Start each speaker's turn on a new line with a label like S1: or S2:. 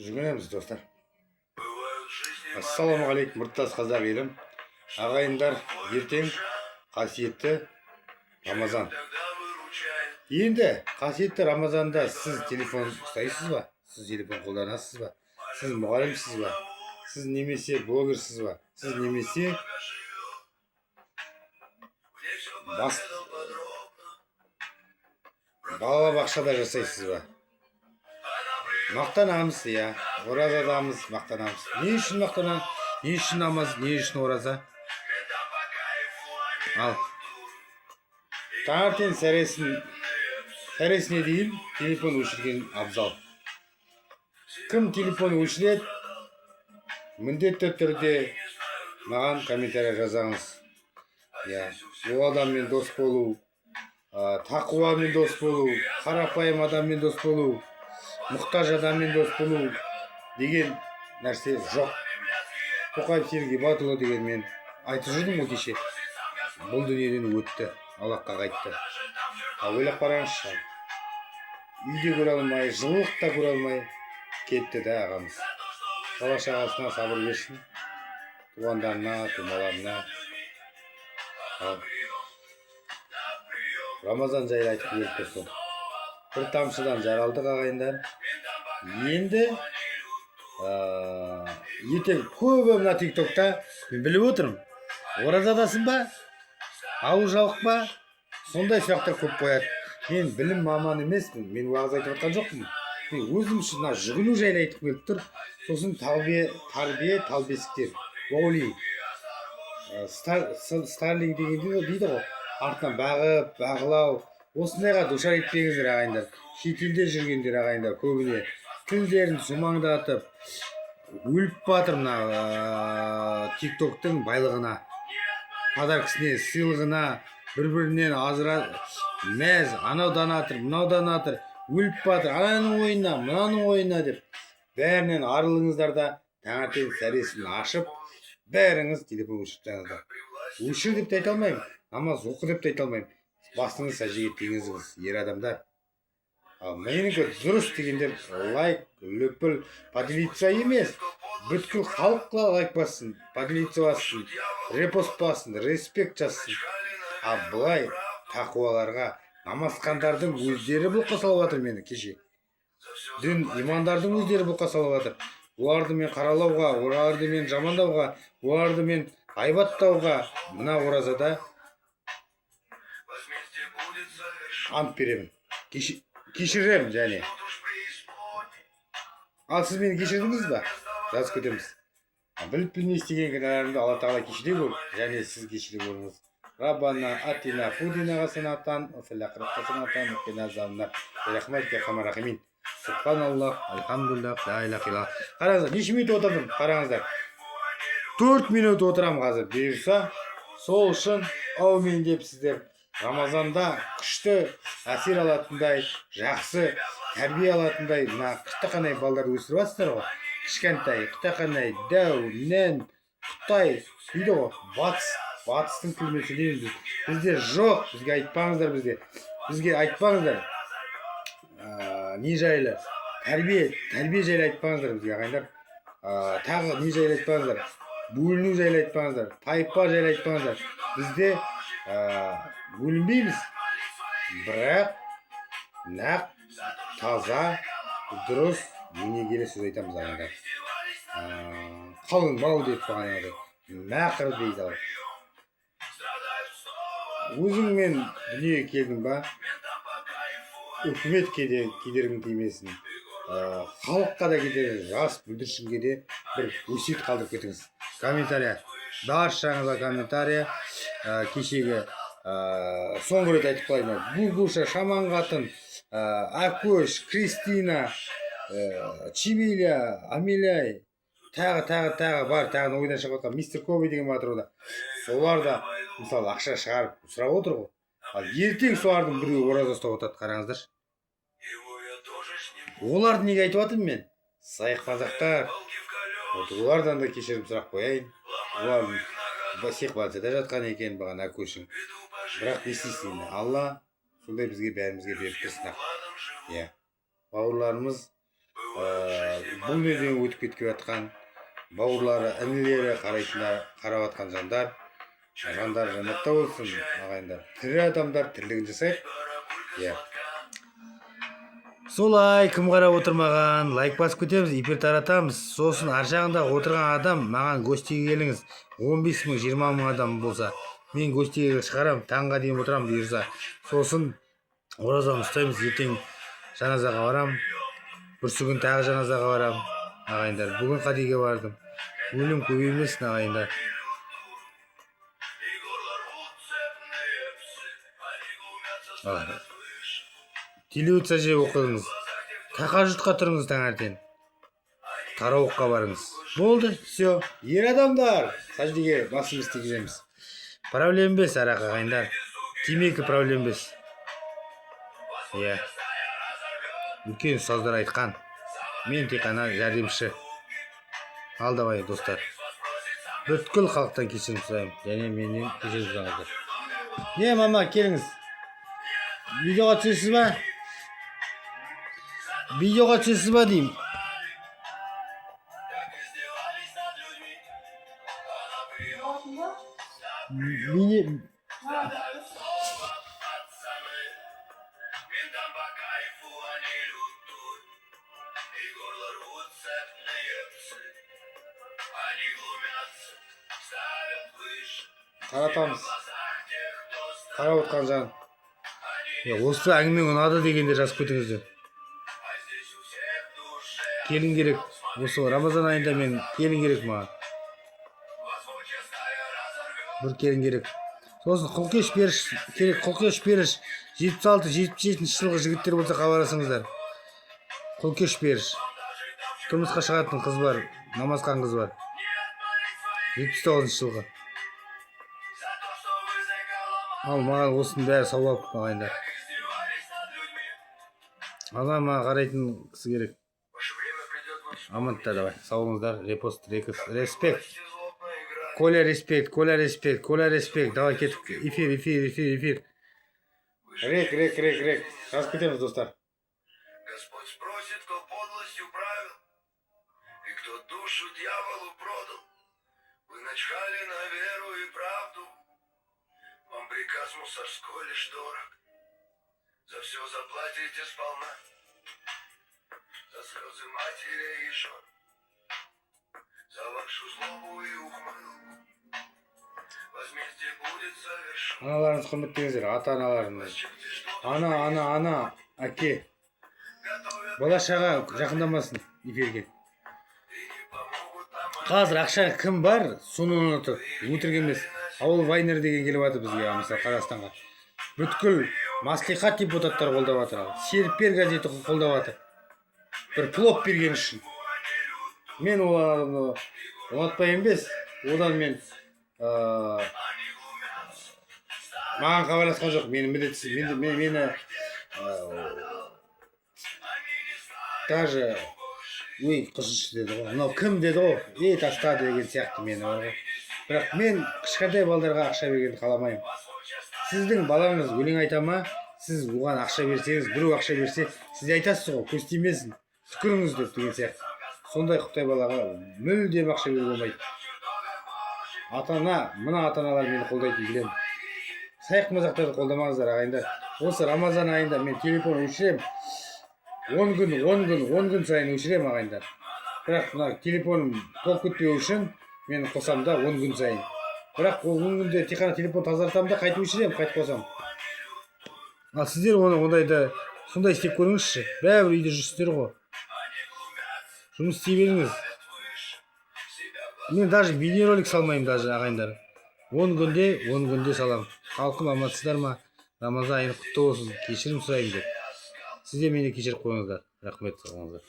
S1: Жүргенеміз достар. Ассалаумағалейкум, мұрттас қазақ елім. Ағайындар, ертең қасиетті Рамазан. Енді қасиетті Рамазанда сіз телефон ұстайсыз ба? Сіз телефон қолданасыз ба? Сіз мұғалімсіз ба? Сіз немесе блогерсіз ба? Сіз немесе балабақшада жасайсыз ба? Мақтанамыз, иә, оразадамыз, мақтанамыз. Не үшін мақтанамыз? Не үшін намаз, не үшін ораза? Ал таңертең сәресіне дейін телефон өшірген абзал. Кім телефон өшіреді? Міндетті түрде маған комментарий жазаңыз. Иә, ол адаммен дос болу, тақуамен дос болу, қарапайым адаммен дос болу, мұқтаж адаммен дос болу деген нәрсе жоқ. Тоқаев Сергей Батұлы деген мен айтып жүрдім ғой кеше. Бұл дүниеден өтті, Аллахқа қайтты. Ойлап қараңызшы. Үйде көре алмай, жылылықта көре алмай кетті да ағамыз. Бала шағасына сабыр берсін, туғандарына, тумаларына. Рамазан жайлы айтып беріп тұрсын. Бір тамшыдан жаралдық ағайындар. Енді ертең көбі мына тиктокта мен біліп отырмын. Оразадасың ба? Ауыз жабық па? Сондай сұрақтар көп қояды. Мен білім маманы емеспін. Мен уағыз айтып жатқан жоқпын. Мен өзім үшін жүгіну жайлы айтып келіп тұр. Сосын тарбие, талбесіктер. Боули. Старлинг деген дейді ғой. Артынан бағып, бағылау. Осындайға душар етпеңіздер ағайындар. Шетелде жүргендер ағайындар көбіне тілдерін сумаңдатып өліп батыр мына тиктоктың байлығына, подаркісіне, сыйлығына, бір-бірінен азыра мәз, анаудан атыр, мынаудан атыр, өліп батыр, ананың ойына, мынаның ойына деп. Бәрінен арылыңыздар да таңертең сәресін ашып, бәріңіз телефон өшіріп тастаңыздар. Өшір деп те айта алмаймын, намаз оқы деп те айта алмаймын. Басыңыз сәждеге тигізіңіз, ер адамдар. Ал менікі дұрыс дегендер лайк, löпіл, поделиться емес. Бүткіл халыққа лайк бассын, поделиться бассын, репост бассын, респект жазсын. А бұлай тақуаларға намазхандардың өздері бұлқа салып жатыр мені кеше. Дін имандардың өздері бұлқа салып жатыр. Оларды мен қаралауға, оларды мен жамандауға, оларды мен айбаттауға мына оразада ант беремін. Кешірем және. Ал сіз мені кешірдіңіз ба? Жазып кетеміз. Біліп білмей істеген кінәларымды Алла Тағала кешіре көр, және сіз кешіре көріңіз. Раббана атина фудина хасанатан ва фил ахирати хасанатан ва қина азабан-нар. Рахматка я архамар рахимин. Субханаллах, альхамдулиллах, ла иляха илlallah. Қараңыздар, неше минут отырдым? Қараңыздар. 4 минут отырам қазір. Бұйырса, сол үшін аумин деп сіздер Рамазанда күшті әсер алатындай, жақсы тәрбие алатындай мына қытақанай балдар өсіріп жатсыздар ғой. Кішкентай, қытақанай, дәу, нән, Қытай дейді ғой. Батыстың тілімен сөйлейміз біз. Бізде жоқ, бізге айтпаңыздар бізде. Бізге айтпаңыздар. Не жайлы? Тәрбие жайлы айтпаңыздар бізге ағайындар. Тағы не жайлы айтпаңыздар? Бөліну жайлы айтпаңыздар. Тайпа жайлы айтпаңыздар. Бізде бөлінбейміз, бірақ нақ, таза, дұрыс, өнегелі сөз айтамыз ағайындар. Қалың бау деп қойған еді, мәқір дейді ал. Өзіңмен дүниеге келдің ба, үкіметке де кедергің тимесін, халыққа да кедергі, жас бүлдіршінге де бір өсиет қалдырып кетіңіз. Комментария, баршаңызға комментария, кешегі соңғы рет айтып қойды. Гугуша, Шаман қатын, Акөш, Кристина, Чибиля, Амиляй, тағы бар, тағы ойдан шығып жатқан мистер Коби деген батыр ода. Солар да мысалы ақша шығарып сұрап отыр ғой. Ал ертең солардың біреуі ораза ұстап отырады, қараңыздаршы. Оларды неге айтып жатырмын мен? Сайық қазақтар. Олардан да кешірім сұрап қояйын. Олардың басек базада жатқан екен бағана көшің. Бірақ не істейсің? Алла сондай бізге бәрімізге беріп тұрсын. Иә. Бауырларымыз бұл неден өтіп кетіп жатқан, бауырлары, інілері қарап жатқан жандар жаннатта болсын, ағайындар. Тірі адамдар тірлігін жасайық. Иә. Солай, кім қарап отырмаған, лайк басып кетеміз, эфир таратамыз. Сосын ар жағында отырған адам маған гостиге келіңіз. 15 мың, 20 мың адам болса, мен гостиге шығарам, таңға дейін отырам бұйырса. Сосын оразаны ұстаймыз, ертең жаназаға барам. Бүрсігін тағы жаназаға барам, ағайындар. Бүгін қадиге бардым. Өлім көбеймесін, ағайындар. Телеуітса жеп оқыңыз. Тақа жұтқа тұрыңыз таңертең. Қарауыққа барыңыз. Болды, все. Ер адамдар. Сәждеге басымыз тигіземіз. Проблем бес, арақ ағайындар. Темекі проблем бес. Иә. Үлкен ұстаздар айтқан. Мен тек қана жәрдемші. Алдабай достар. Бүткіл халықтан кешірім сұраймын. Және менен кешірім сұраңыздар. Мама, келіңіз. Видеоға түсесіз ба? Видеоға түсесіз ба деймін. Қаратамыз. Қарап отқан жан. Осы әңгіме ұнады дегенде жазып кетіңіздер. Келін керек. Осы Рамазан айында мен келін керек маған. Бір келін керек. Сосын құлкеш беріш керек. Құлкеш беріш 76-77 жылғы жігіттер болса хабарласыңыздар. Құлкеш беріш. Тұрмысқа шығатын қыз бар. Намазхан қыз бар. 79 жылғы. Ал маған осының бәрі сауап ағайындар. Ана маған қарайтын кісі керек. Амантта давай. Сау болыңыздар. Репост, респект. Коля респект. Давай кеттік. Эфир. Рек. Жазып кетеміз, достар.
S2: Господь спросит, кто подлостью правил, и кто душу дьяволу продал. Вы начхали на веру и правду. Вам приказ мусорской лишь дорог. За все заплатите сполна. За слезы матери и жен. За вашу злобу и ухмылку. Возмездие будет совершено.
S1: Аналарыңыз құрметтеңіздер, ата-аналарыңыз. Ана, әке. Бала-шаға жақындамасын эфирге. Қазір ақша кім бар, соны ұнатып, өтірік емес. Ауыл Вайнер деген келіп жатыр бізге, мысалы Қазақстанға. Бүткіл маслихат депутаттар қолдап жатыр. Серпер газеті қолдап жатыр. Бір плов берген үшін. Мен ол адамды ұнатпаймын емес. Одан мен маған хабарласқан жоқ. Мені даже қышышы деді ғой. Мынау кім деді ғой. Таста деген сияқты мені. Бірақ мен кішкентай балдарға ақша бергенді қаламаймын. Сіздің балаңыз өлең айта ма? Сіз оған ақша берсеңіз, біреу ақша берсе, сіз айтасыз ғой, көз тимесін, түкіріңіз деп деген сияқты. Сондай құптай балаға мүлдем ақша беруге болмайды. Мына ата-аналар мені қолдайтын білемін. Сайық мазақтарды қолдамаңыздар ағайындар. Осы Рамазан айында мен телефон өшірем. 10 күн сайын өшірем ағайындар. Бірақ мына телефоным толып кетпеу үшін мен қосам да 10 күн сайын. Бірақ 10 күнде тек қана телефон тазартам да қайтып өшірем, қайтып қосам. Ал сіздер оны сондай істеп көріңізші. Бәрібір үйде жүрсіздер ғой. Жұмыс істей беріңіз. Мен даже видеоролик салмаймын даже ағайындар. 10 күнде салам. Халқым амансыздар ма? Рамазан айы құтты болсын. Кешірім сұраймын деп. Сіз де мені кешіріп қойыңыздар. Рахмет сау болыңыздар.